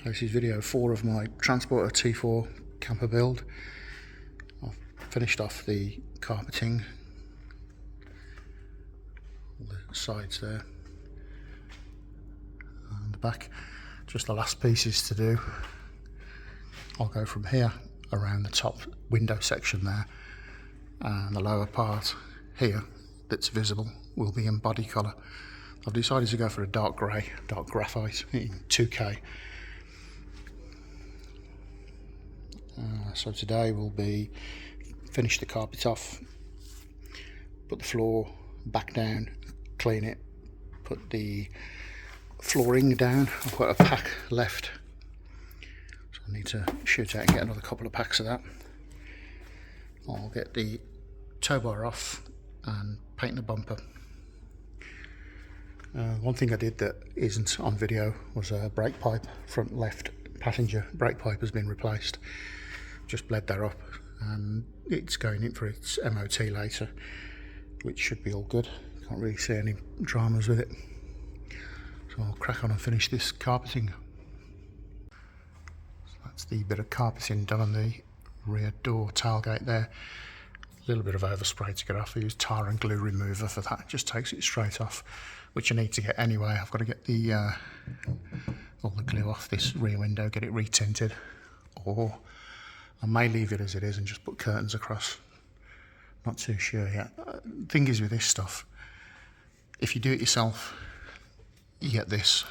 This is video 4 of my Transporter T4 camper build. I've finished off the carpeting, all the sides there, and the back. Just the last pieces to do. I'll go from here around the top window section there, and the lower part here that's visible will be in body colour. I've decided to go for a dark grey, dark graphite in 2K. So today will be finish the carpet off, put the floor back down, clean it, put the flooring down. I've got a pack left, so I need to shoot out and get another couple of packs of that. I'll get the tow bar off and paint the bumper. One thing I did that isn't on video was a brake pipe. Front left passenger brake pipe has been replaced. Just bled that up and it's going in for its MOT later, which should be all good. Can't really see any dramas with it. So I'll crack on and finish this carpeting. So that's the bit of carpeting done on the rear door tailgate there. A little bit of overspray to get off. I use tar and glue remover for that. It just takes it straight off, which I need to get anyway. I've got to get the all the glue off this rear window, get it retinted, or I may leave it as it is and just put curtains across. Not too sure yet. Thing is with this stuff, if you do it yourself, you get this,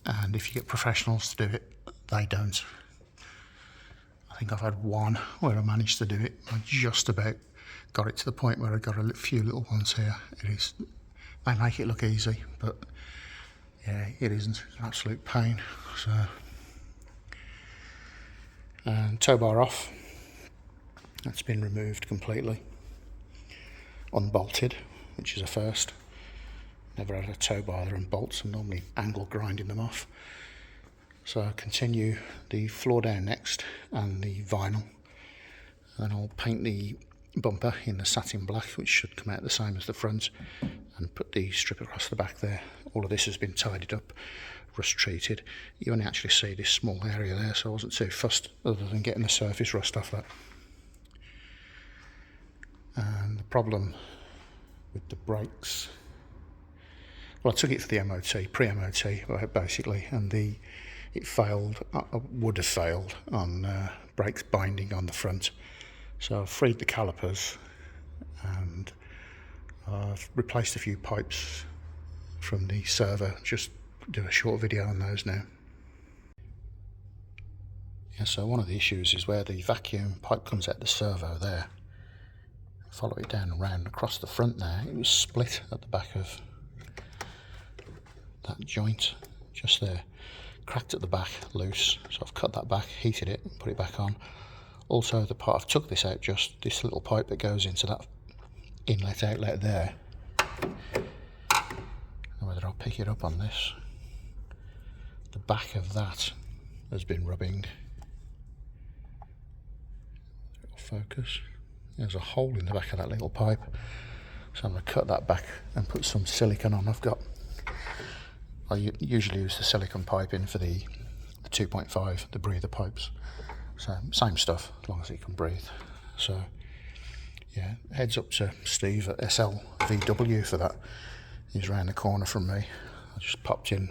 and if you get professionals to do it, they don't. I think I've had one where I managed to do it. I just about got it to the point where I got a few little ones here. They make it look easy, but yeah, it isn't. It's an absolute pain. So, and tow bar off. That's been removed completely. Unbolted, which is a first. Never had a tow bar there and bolts. I'm normally angle grinding them off. So I'll continue the floor down next and the vinyl. Then I'll paint the bumper in the satin black, which should come out the same as the front, and put the strip across the back there. All of this has been tidied up, rust treated. You only actually see this small area there, so I wasn't too fussed other than getting the surface rust off that. And the problem with the brakes, well, I took it for the MOT, pre-MOT basically, and it failed, would have failed on brakes binding on the front. So I've freed the calipers and I've replaced a few pipes from the servo. Just do a short video on those now. Yeah, so one of the issues is where the vacuum pipe comes out the servo there. Follow it down and round across the front there. It was split at the back of that joint just there. Cracked at the back, loose, so I've cut that back, heated it and put it back on. Also the part, I've took this out, just this little pipe that goes into that inlet outlet there. Whether I'll pick it up on this, the back of that has been rubbing. Focus. There's a hole in the back of that little pipe, so I'm going to cut that back and put some silicone on. I usually use the silicone piping for the 2.5, the breather pipes. So same stuff, as long as it can breathe. So yeah, heads up to Steve at SLVW for that. He's around the corner from me. I just popped in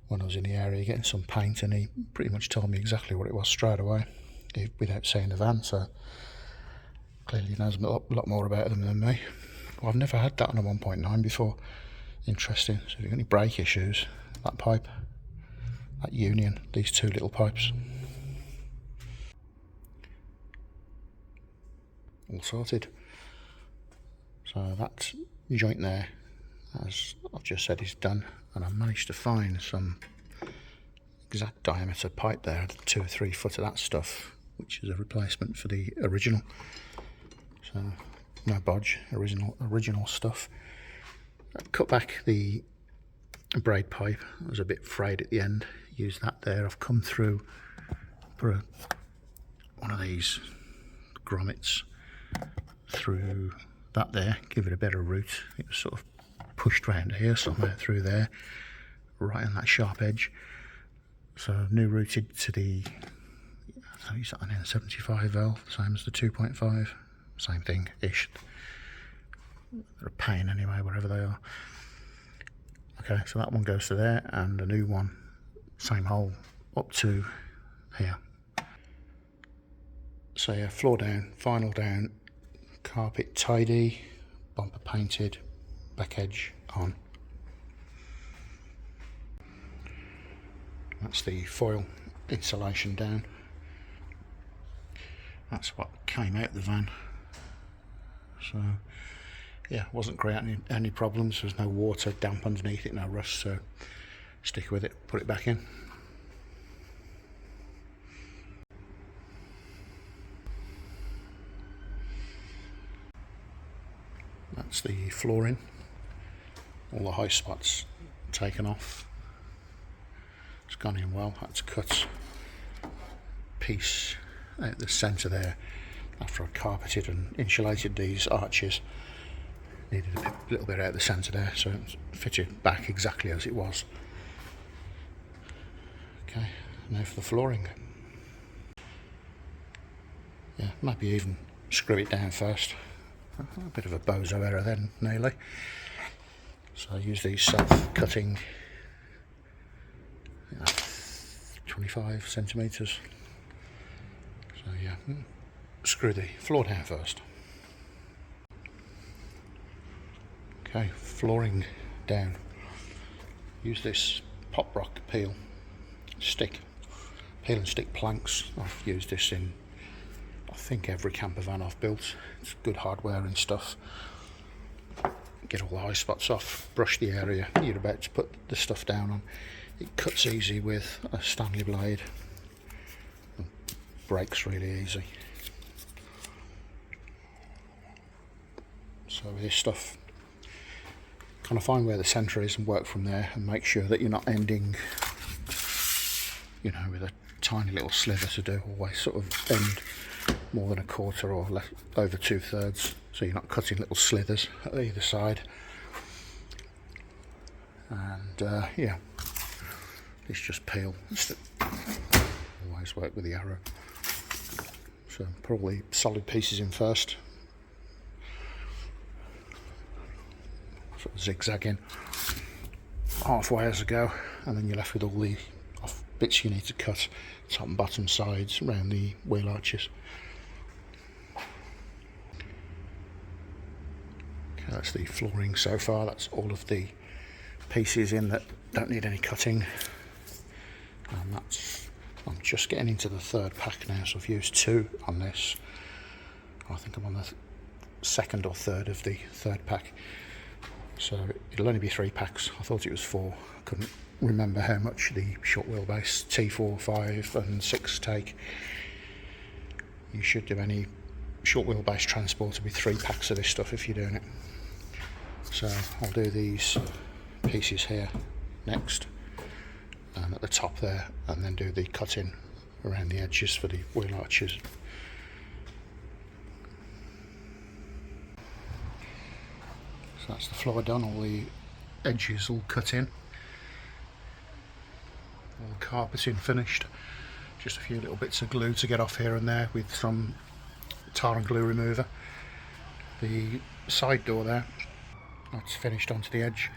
when I was in the area getting some paint, and he pretty much told me exactly what it was straight away without seeing the van. So clearly he knows a lot more about them than me. Well, I've never had that on a 1.9 before. Interesting. So if you've got any brake issues, that pipe, that union, these two little pipes, all sorted. So that joint there, as I've just said, is done, and I managed to find some exact diameter pipe there, 2 or 3 foot of that stuff, which is a replacement for the original. So no bodge, original stuff. Cut back the braid pipe. It was a bit frayed at the end. Use that there. I've come through, put one of these grommets through that there, give it a better route. It was sort of pushed round here, somewhere through there. right on that sharp edge. So I've new routed to the, I use that on N75 valve, same as the 2.5, same thing ish. They're a pain anyway, wherever they are. Okay, so that one goes to there, and a new one, same hole, up to here. So yeah, floor down, final down, carpet tidy, bumper painted, back edge on. That's the foil insulation down. That's what came out the van. So yeah, wasn't creating any problems. There's no water, damp underneath it, no rust, so stick with it, put it back in. That's the flooring, all the high spots taken off. It's gone in well. Had to cut a piece out the centre there after I carpeted and insulated these arches. Needed a little bit out the centre there, so it fitted back exactly as it was. Okay, now for the flooring. Yeah, maybe even screw it down first. A bit of a bozo error then, nearly. So I use these self-cutting 25 centimetres. So yeah, screw the floor down first. Okay, flooring down. Use this pop rock peel and stick planks. I've used this in, I think, every camper van I've built. It's good hardware and stuff. Get all the high spots off, brush the area you're about to put the stuff down on. It cuts easy with a Stanley blade, and breaks really easy. So with this stuff, kind of find where the centre is and work from there, and make sure that you're not ending, you know, with a tiny little slither to do. Always sort of end more than a quarter or less, over 2/3, so you're not cutting little slithers at either side. And yeah, it's just peel. Always work with the arrow. So probably solid pieces in first, sort of zigzagging halfway as I go, and then you're left with all the off bits you need to cut, top and bottom sides around the wheel arches. Okay, that's the flooring so far. That's all of the pieces in that don't need any cutting, and that's, I'm just getting into the third pack now, so I've used 2 on this. I think I'm on the second or third of the third pack, so it'll only be 3 packs. I thought it was 4. I couldn't remember how much the short wheelbase T4, 5 and 6 take. You should do any short wheelbase transporter with 3 packs of this stuff if you're doing it. So I'll do these pieces here next, and at the top there, and then do the cutting around the edges for the wheel arches. So that's the floor done, all the edges all cut in, all the carpeting finished. Just a few little bits of glue to get off here and there with some tar and glue remover. The side door there, that's finished onto the edge,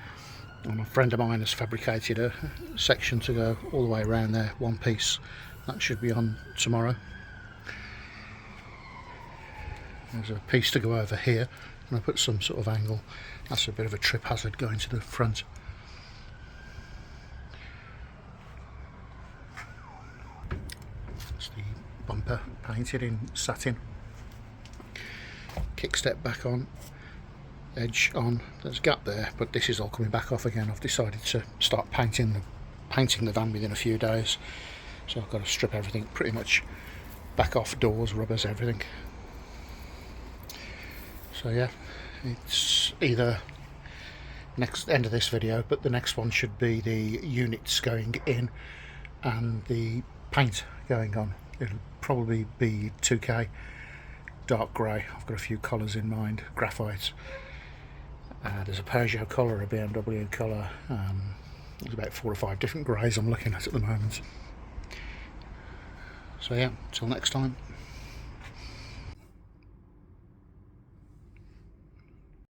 and a friend of mine has fabricated a section to go all the way around there, one piece. That should be on tomorrow. There's a piece to go over here, and I put some sort of angle. That's a bit of a trip hazard going to the front. That's the bumper painted in satin. Kickstep back on, edge on. There's a gap there, but this is all coming back off again. I've decided to start painting the van within a few days, so I've got to strip everything pretty much back off, doors, rubbers, everything. So yeah, it's either next end of this video, but the next one should be the units going in and the paint going on. It'll probably be 2K dark grey. I've got a few colours in mind, graphite. There's a Peugeot colour, a BMW colour, There's about 4 or 5 different greys I'm looking at the moment. So yeah, till next time.